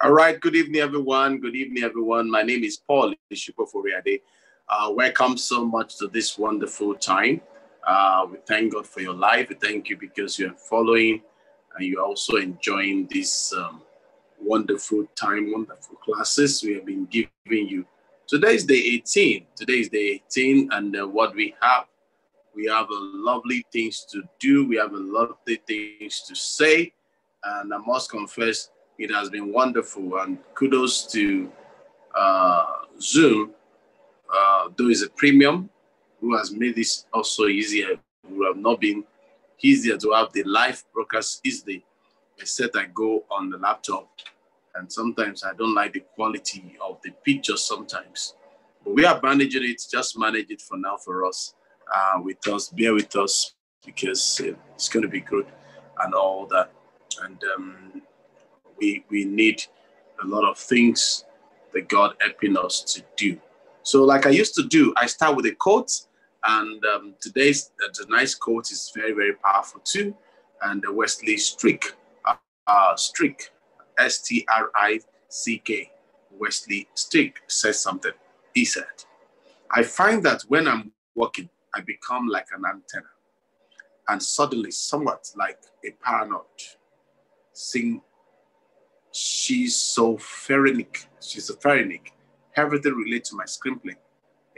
All right. Good evening, everyone. Good evening, everyone. My name is Paul-Esupofo. Welcome so much to this wonderful time. We thank God for your life. We thank you because you are following and you're also enjoying this wonderful time, wonderful classes we have been giving you. Today is day 18. Today is day 18, and what we have a lovely things to do. We have a lovely things to say, and I must confess it has been wonderful. And kudos to Zoom, though it's a premium, who has made this also easier. It would have not been easier to have the live broadcast easily, except I go on the laptop, and sometimes I don't like the quality of the picture sometimes. But we are managing it. Just manage it for now for us. With us, bear with us because it's going to be good and all that. And we need a lot of things that God helping us to do. So, like I used to do, I start with a quote, and tonight's quote is very, very powerful too. And Wesley Strick, Strick, Wesley Strick says something. He said, "I find that when I'm walking, I become like an antenna, and suddenly, somewhat like a paranoid, sing schizophrenic, everything related to my screenplay.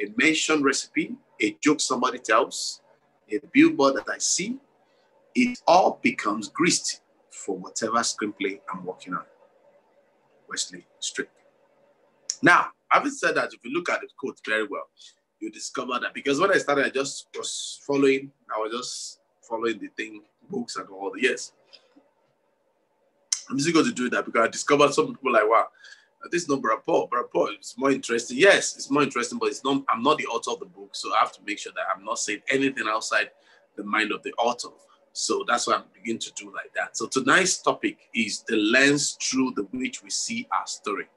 A mentioned recipe, a joke somebody tells, a billboard that I see, it all becomes greased for whatever screenplay I'm working on." Wesley Strick. Now, having said that, if you look at the quote very well, you discover that because when I started, I was just following the thing, books and all the yes. I'm just going to do that because I discovered some people like, wow, this is not Brother Paul. Brother Paul, it's more interesting. Yes, it's more interesting, but I'm not the author of the book, so I have to make sure that I'm not saying anything outside the mind of the author. So that's why I'm beginning to do like that. So tonight's topic is the lens through which we see our story.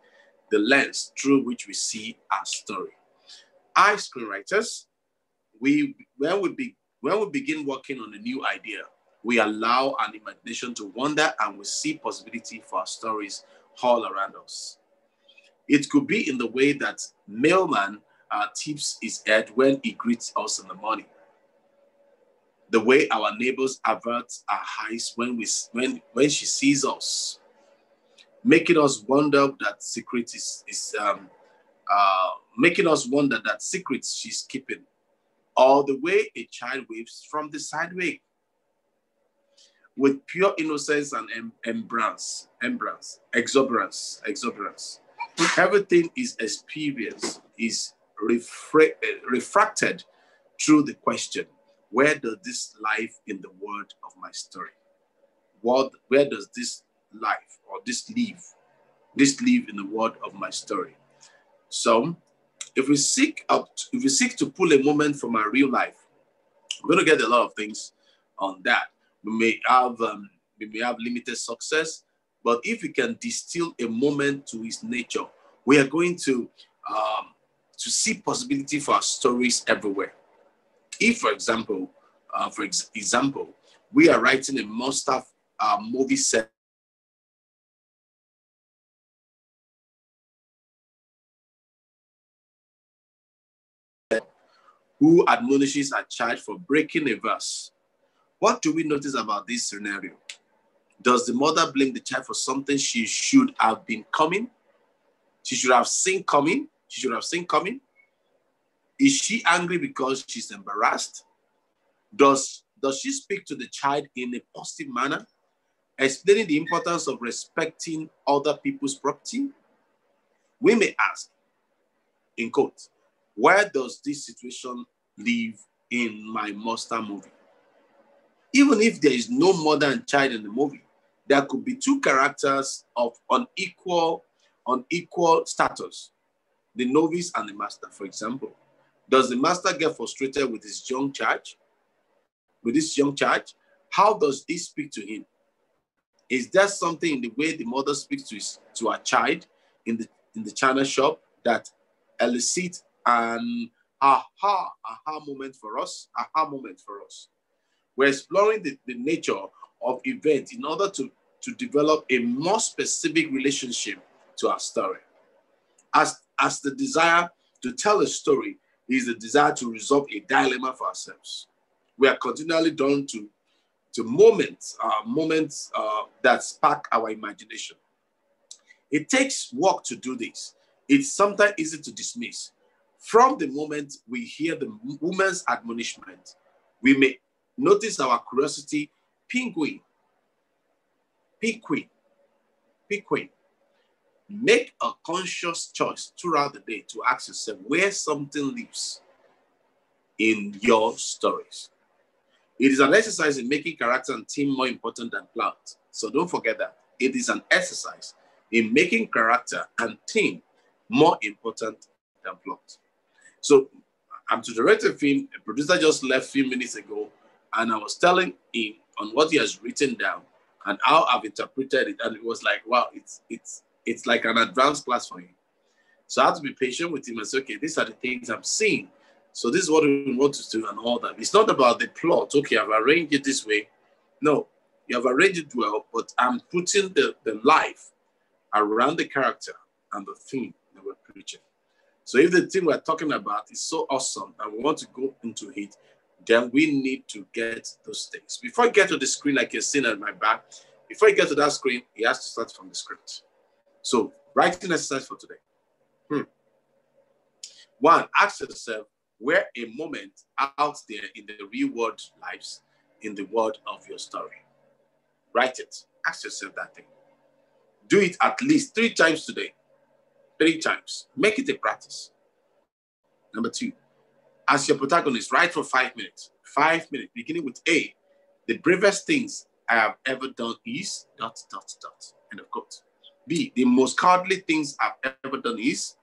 The lens through which we see our story. As screenwriters, when we begin working on a new idea, we allow our imagination to wander and we see possibility for our stories all around us. It could be in the way that mailman tips his head when he greets us in the morning. The way our neighbors avert our eyes when she sees us, making us wonder that making us wonder that secrets she's keeping, or the way a child waves from the sideway with pure innocence and exuberance. Everything is experienced, is refracted through the question, where does this life in the world of my story? Where does this life or this live in the world of my story? So if we seek to pull a moment from our real life, we're going to get a lot of things on that. We may have limited success, but if we can distill a moment to its nature, we are going to see possibility for our stories everywhere. If, for example, we are writing a monster movie set who admonishes a child for breaking a verse. What do we notice about this scenario? Does the mother blame the child for something she should have been coming? She should have seen coming? Is she angry because she's embarrassed? Does she speak to the child in a positive manner, explaining the importance of respecting other people's property? We may ask, in quote, where does this situation live in my monster movie? Even if there is no mother and child in the movie, there could be two characters of unequal status, the novice and the master, for example. Does the master get frustrated with this young child? How does he speak to him? Is there something in the way the mother speaks to her child in the china shop that elicits an aha moment for us? We're exploring the nature of events in order to develop a more specific relationship to our story. As the desire to tell a story is the desire to resolve a dilemma for ourselves. We are continually drawn to moments that spark our imagination. It takes work to do this. It's sometimes easy to dismiss. From the moment we hear the woman's admonishment, we may notice our curiosity pinguine. Make a conscious choice throughout the day to ask yourself where something lives in your stories. It is an exercise in making character and theme more important than plot. So don't forget that. It is an exercise in making character and theme more important than plot. So I'm to direct a film. A producer just left a few minutes ago, and I was telling him on what he has written down and how I've interpreted it. And it was like, wow, it's like an advanced class for him. So I had to be patient with him and say, okay, these are the things I'm seeing. So this is what we want to do and all that. It's not about the plot. Okay, I've arranged it this way. No, you have arranged it well, but I'm putting the life around the character and the theme that we're preaching. So if the thing we're talking about is so awesome and we want to go into it, then we need to get those things. Before I get to the screen, like you're seeing at my back, before I get to that screen, he has to start from the script. So writing exercise for today. One, ask yourself, where a moment out there in the real world lives in the world of your story. Write it. Ask yourself that thing. Do it at least 3 times today. 3 times. Make it a practice. Number 2, as your protagonist, write for 5 minutes. 5 minutes, beginning with A. The bravest things I have ever done is ... End of quote. B. The most cowardly things I've ever done is ...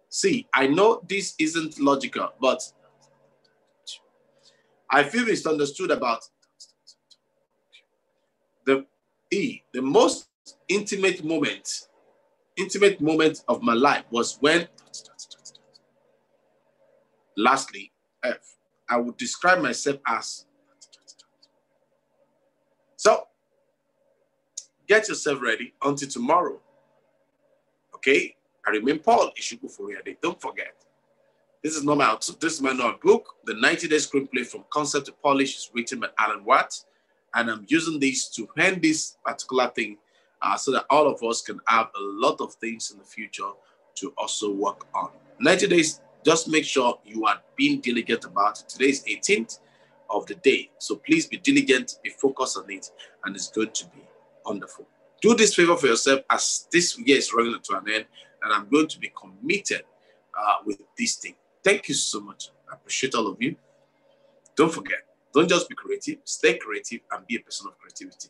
C. I know this isn't logical, but I feel misunderstood about the E. The most intimate moment of my life was when... Lastly, F. I would describe myself as... So, get yourself ready until tomorrow. Okay? I remain Paul-Esupofo. Don't forget. This is my notebook. The 90-day screenplay from concept to polish is written by Alan Watt. And I'm using this to hand this particular thing so that all of us can have a lot of things in the future to also work on. 90 days, just make sure you are being diligent about it. Today is 18th of the day. So please be diligent, be focused on it, and it's going to be wonderful. Do this favor for yourself as this year is running to an end, and I'm going to be committed with this thing. Thank you so much. I appreciate all of you. Don't forget, don't just be creative, stay creative and be a person of creativity.